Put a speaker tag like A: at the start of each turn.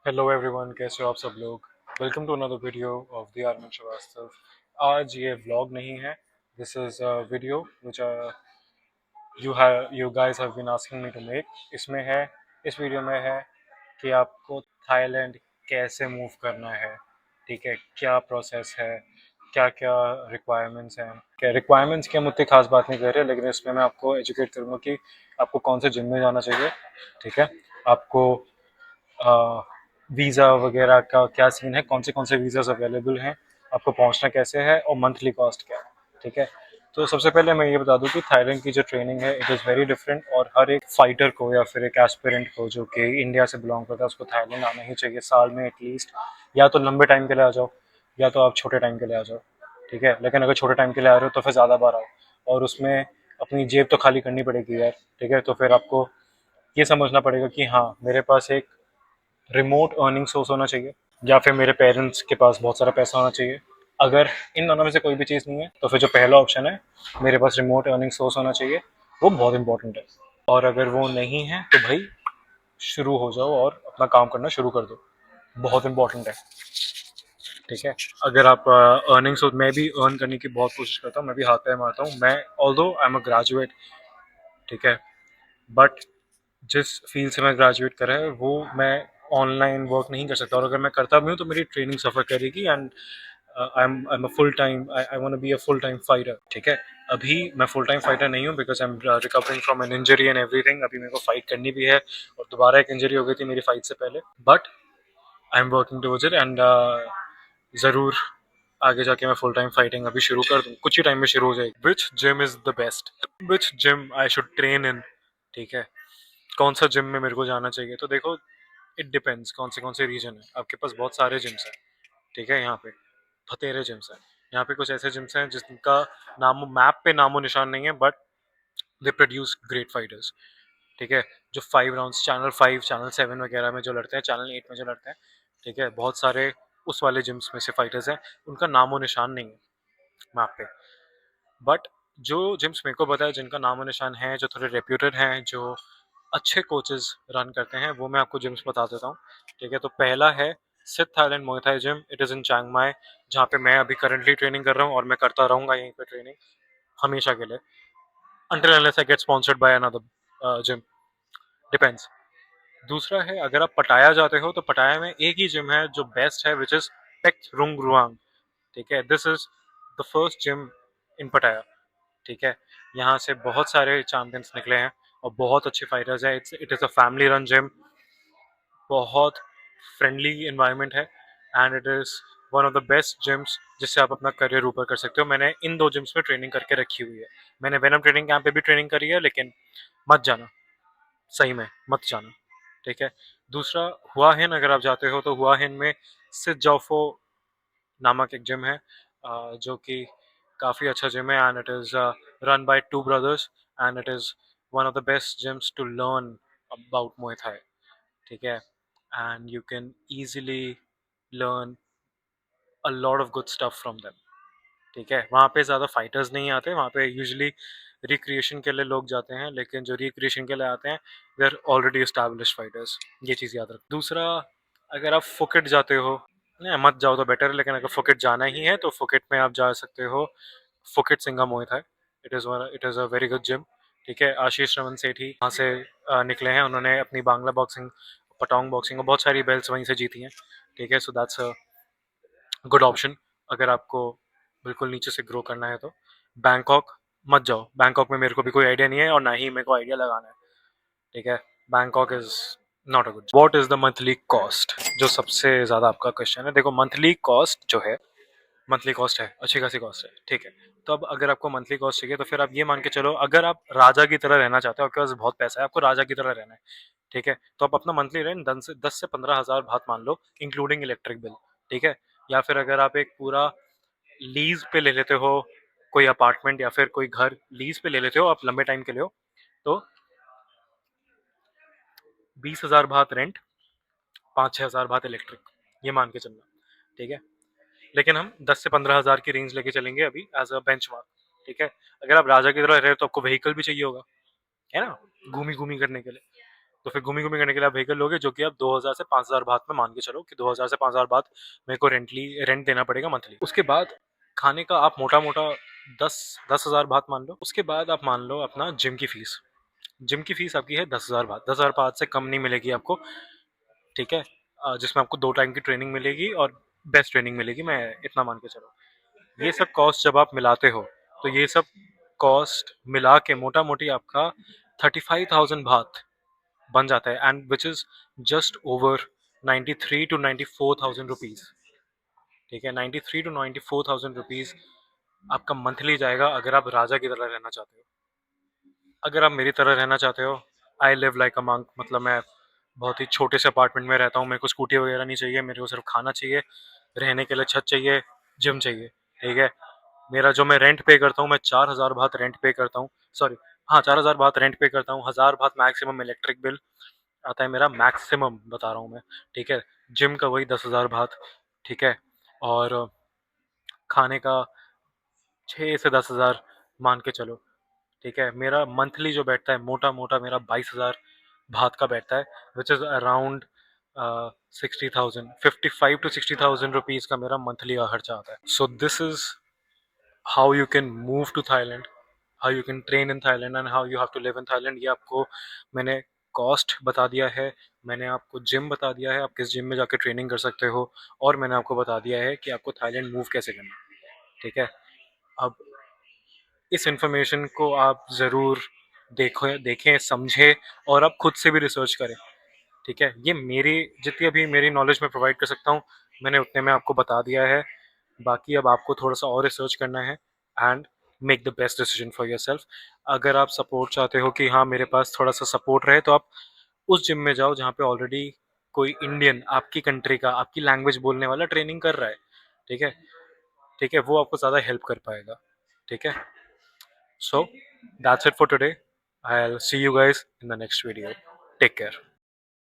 A: Hello everyone, कैसे हो आप सब लोग। Welcome to another video of the Arman Shrivastava. आज ये व्लॉग नहीं है। This is a video which you guys have been asking me to make. इसमें है इस वीडियो में है कि आपको थाईलैंड कैसे मूव करना है। ठीक है, क्या प्रोसेस है, क्या क्या रिक्वायरमेंट्स हैं। क्या रिक्वायरमेंट्स की हम उतनी खास बात नहीं कर रहे, लेकिन इसमें मैं आपको एजुकेट करूँगा कि आपको कौन से जिम में जाना चाहिए। ठीक है, आपको वीज़ा वगैरह का क्या सीन है, कौन से वीज़ाज अवेलेबल हैं, आपको पहुंचना कैसे है और मंथली कॉस्ट क्या है। ठीक है, तो सबसे पहले मैं ये बता दूं कि थाईलैंड की जो ट्रेनिंग है इट इज़ वेरी डिफरेंट, और हर एक फाइटर को या फिर एक एस्पिरेंट को जो कि इंडिया से बिलोंग करता है उसको थाईलैंड आना ही चाहिए साल में एटलीस्ट। या तो लंबे टाइम के लिए आ जाओ, या तो आप छोटे टाइम के लिए आ जाओ। ठीक है, लेकिन अगर छोटे टाइम के लिए आ रहे हो तो फिर ज़्यादा बार आओ, और उसमें अपनी जेब तो खाली करनी पड़ेगी यार। ठीक है, तो फिर आपको ये समझना पड़ेगा कि हाँ, मेरे पास एक रिमोट अर्निंग सोर्स होना चाहिए, या फिर मेरे पेरेंट्स के पास बहुत सारा पैसा होना चाहिए। अगर इन दोनों में से कोई भी चीज़ नहीं है तो फिर जो पहला ऑप्शन है, मेरे पास रिमोट अर्निंग सोर्स होना चाहिए, वो बहुत इंपॉर्टेंट है। और अगर वो नहीं है तो भाई शुरू हो जाओ और अपना काम करना शुरू कर दो, बहुत इंपॉर्टेंट है। ठीक है, अगर आप अर्निंग सोर्स, मैं भी अर्न करने की बहुत कोशिश करता हूँ, मैं भी हाथ पैर मारता हूँ। मैं although I am a graduate, ठीक है, बट जिस फील्ड से मैं ग्रेजुएट करा है वो मैं ऑनलाइन वर्क नहीं कर सकता, और अगर मैं करता भी हूँ तो मेरी ट्रेनिंग सफ़र करेगी। And I am a full time, I want to be a full time fighter. ठीक है, अभी मैं फुल टाइम फाइटर नहीं हूँ because I am recovering from an injury and everything. अभी मेरे को फाइट करनी भी है, और दोबारा एक इंजरी हो गई थी मेरी फाइट से पहले, but I am working towards it. And ज़रूर आगे जाके मैं फुल टाइम फाइटिंग अभी शुरू कर दूँ, कुछ ही टाइम में शुरू हो जाएगी। Which gym is the best, which gym I should train in. ठीक है, कौन सा जिम में मेरे को जाना चाहिए, तो देखो इट डिपेंड्स कौन से रीजन है। आपके पास बहुत सारे जिम्स हैं, ठीक है, यहाँ पे बतेरे जिम्स हैं। यहाँ पे कुछ ऐसे जिम्स हैं जिनका नामो मैप पे नामो निशान नहीं है, but they produce great fighters. ठीक है, जो 5 राउंड्स चैनल 5 चैनल 7 वगैरह में जो लड़ते हैं, चैनल 8 में जो लड़ते हैं, ठीक है, बहुत सारे उस वाले जिम्स में से फाइटर्स हैं, उनका नामो निशान नहीं है मैप पे। बट जो जिम्स मेरे को पता है जिनका नामो निशान है, जो थोड़े रेप्यूटेड हैं, जो अच्छे कोचेस रन करते हैं, वो मैं आपको जिम्स बता देता हूँ। ठीक है, तो पहला है सिथ Thailand Muay Thai gym, it is in Chiang Mai, जहाँ पे मैं अभी करंटली ट्रेनिंग कर रहा हूँ, और मैं करता रहूँगा यहीं पे ट्रेनिंग हमेशा के लिए, until unless I get sponsored by another gym, depends। दूसरा है, अगर आप पटाया जाते हो तो पटाया में एक ही जिम है जो बेस्ट है, विच इज पेक रुंग रुआंग। ठीक है, this is the first gym in पटाया। ठीक है, यहाँ से बहुत सारे चैंपियंस निकले हैं और बहुत अच्छे फाइटर्स हैं। It is a family run gym, बहुत फ्रेंडली इन्वायरमेंट है, and it is one of the best gyms जिससे आप अपना करियर ऊपर कर सकते हो। मैंने इन दो जिम्स में ट्रेनिंग करके रखी हुई है। मैंने वेनम ट्रेनिंग कैंप पे भी ट्रेनिंग करी है, लेकिन मत जाना, सही में मत जाना। ठीक है, दूसरा हुआ हिन, अगर आप जाते हो तो हुआ हिन में सिद जाओफो नामक एक जिम है, जो कि काफ़ी अच्छा जिम है, and it is run by two brothers, and it is one of the best gyms to learn about Muay Thai. ठीक है, and you can easily learn a lot of good stuff from them। ठीक है, वहाँ पे ज़्यादा fighters नहीं आते, वहाँ पे यूजुअली रिक्रिएशन के लिए लोग जाते हैं, लेकिन जो रिक्रिएशन के लिए आते हैं they are already established fighters. ये चीज़ याद रख। दूसरा, अगर आप फुकेट जाते हो, नहीं मत जाओ तो बेटर है, लेकिन अगर फुकेट जाना ही है तो फुकेट में आप जा सकते हो फुकेट सिंगा Muay Thai. It is a very good gym. ठीक है, आशीष रमन सेठी यहाँ से निकले हैं, उन्होंने अपनी बांग्ला बॉक्सिंग, पटोंग बॉक्सिंग और बहुत सारी बेल्ट्स वहीं से जीती हैं। ठीक है, so that's a good option अगर आपको बिल्कुल नीचे से ग्रो करना है तो। बैंकॉक मत जाओ, बैंकॉक में मेरे को भी कोई आइडिया नहीं है और ना ही मेरे को आइडिया लगाना है। ठीक है, Bangkok is not a good. What is the monthly cost, जो सबसे ज़्यादा आपका क्वेश्चन है। देखो, मंथली कॉस्ट जो है, मंथली कॉस्ट है, अच्छी खासी कॉस्ट है। ठीक है, तो अब अगर आपको मंथली कॉस्ट चाहिए तो फिर आप ये मान के चलो, अगर आप राजा की तरह रहना चाहते हो, आपके पास बहुत पैसा है, आपको राजा की तरह रहना है, ठीक है, तो आप अपना मंथली रेंट 10 से 15 हज़ार बात मान लो, इंक्लूडिंग इलेक्ट्रिक बिल। ठीक है, या फिर अगर आप एक पूरा लीज पे ले लेते हो, कोई अपार्टमेंट या फिर कोई घर लीज पे ले लेते हो आप लंबे टाइम के लिए हो, तो 20 हज़ार बात रेंट, 5-6 हज़ार बात इलेक्ट्रिक, ये मान के चलना। ठीक है, लेकिन हम 10 से 15 हज़ार की रेंज लेके चलेंगे अभी एज अ बेंच मार्क। ठीक है, अगर आप राजा की तरह रहे हो तो आपको व्हीकल भी चाहिए होगा, है ना, घूमी घूमी करने के लिए। तो फिर घूमी घूमी करने के लिए आप व्हीकल लोगे जो कि आप 2000 से 5000 बात में मान के चलो कि 2000 से 5000 बात मेरे को रेंट देना पड़ेगा मंथली। उसके बाद खाने का आप मोटा मोटा 10,000 बात मान लो। उसके बाद आप मान लो अपना जिम की फीस। जिम की फीस आपकी है 10,000 बात। 10,000 बात से कम नहीं मिलेगी आपको, ठीक है। जिसमें आपको 2 टाइम की ट्रेनिंग मिलेगी और बेस्ट ट्रेनिंग मिलेगी, मैं इतना मान के चलो। ये सब कॉस्ट जब आप मिलाते हो तो ये सब कॉस्ट मिला के मोटा मोटी आपका 35,000 बात बन जाता है, and which is just over 93 to 94,000 rupees. ठीक है, 93 to 94,000 रुपीज आपका मंथली जाएगा अगर आप राजा की तरह रहना चाहते हो। अगर आप मेरी तरह रहना चाहते हो, I live like a monk, मतलब मैं बहुत ही छोटे से अपार्टमेंट में रहता हूँ, मेरे को स्कूटी वगैरह नहीं चाहिए, मेरे को सिर्फ खाना चाहिए, रहने के लिए छत चाहिए, जिम चाहिए, ठीक है। मेरा जो मैं रेंट पे करता हूँ, मैं 4,000 बात रेंट पे करता हूँ, सॉरी, हाँ 4,000 बात रेंट पे करता हूँ, 1,000 बात मैक्सिमम इलेक्ट्रिक बिल आता है मेरा, मैक्सिमम बता रहा हूँ मैं, ठीक है। जिम का वही 10,000 बात, ठीक है। और खाने का 6 से 10,000 मान के चलो, ठीक है। मेरा मंथली जो बैठता है मोटा मोटा मेरा 22,000 बात का बैठता है, which is around 60,000, 55 to 60,000 rupees का मेरा मंथली का खर्चा आता है। So this is how you can move to Thailand, how you can train in Thailand and how you have to live in Thailand. ये आपको मैंने कॉस्ट बता दिया है, मैंने आपको जिम बता दिया है, आप किस जिम में जाकर ट्रेनिंग कर सकते हो, और मैंने आपको बता दिया है कि आपको थाईलैंड मूव कैसे करना है, ठीक है। अब इस इंफॉर्मेशन को आप ज़रूर देखें, समझें, और आप खुद से भी रिसर्च करें, ठीक है। ये मेरी जितनी अभी मेरी नॉलेज में प्रोवाइड कर सकता हूँ, मैंने उतने में आपको बता दिया है। बाकी अब आपको थोड़ा सा और रिसर्च करना है and make the best decision for your self. अगर आप सपोर्ट चाहते हो कि हाँ मेरे पास थोड़ा सा सपोर्ट रहे, तो आप उस जिम में जाओ जहाँ पे ऑलरेडी कोई इंडियन आपकी कंट्री का, आपकी लैंग्वेज बोलने वाला ट्रेनिंग कर रहा है, ठीक है, ठीक है। वो आपको ज़्यादा हेल्प कर पाएगा, ठीक है। So that's it for today. I'll see you guys in the next video. Take care.